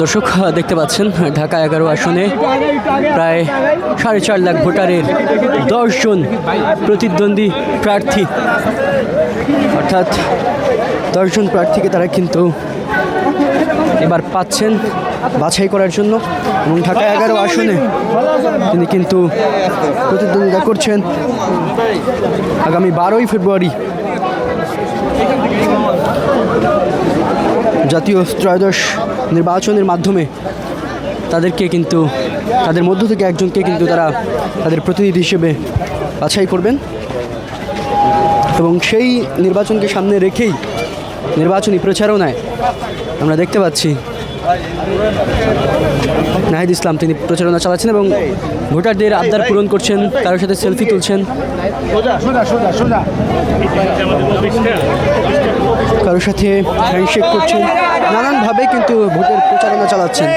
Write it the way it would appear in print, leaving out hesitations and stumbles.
দর্শক দেখতে পাচ্ছেন ঢাকা 11 আসনে প্রায় 4.5 লাখ ভোটারের 10 জন প্রতিদ্বন্দ্বী প্রার্থী, অর্থাৎ 10 জন প্রার্থীকে তারা কিন্তু এবার পাচ্ছেন বাছাই করার জন্য। এবং ঢাকা 11 আসনে তিনি কিন্তু প্রতিদ্বন্দ্বিতা করছেন আগামী 12ই ফেব্রুয়ারি জাতীয় ত্রয়োদশ নির্বাচনের মাধ্যমে তাদেরকে কিন্তু তাদের মধ্য থেকে একজনকে কিন্তু তারা তাদের প্রতিনিধি হিসেবে বাছাই করবেন। এবং সেই নির্বাচনকে সামনে রেখেই নির্বাচনী প্রচারণায় আমরা দেখতে পাচ্ছি নাহিদ ইসলাম তিনি প্রচারণা চালাচ্ছেন এবং ভোটারদের আবদার পূরণ করছেন, কারোর সাথে সেলফি তুলছেন, কারোর সাথে হ্যান্ডশেক করছেন, নানানভাবে কিন্তু ভোটের প্রচারণা চালাচ্ছেন।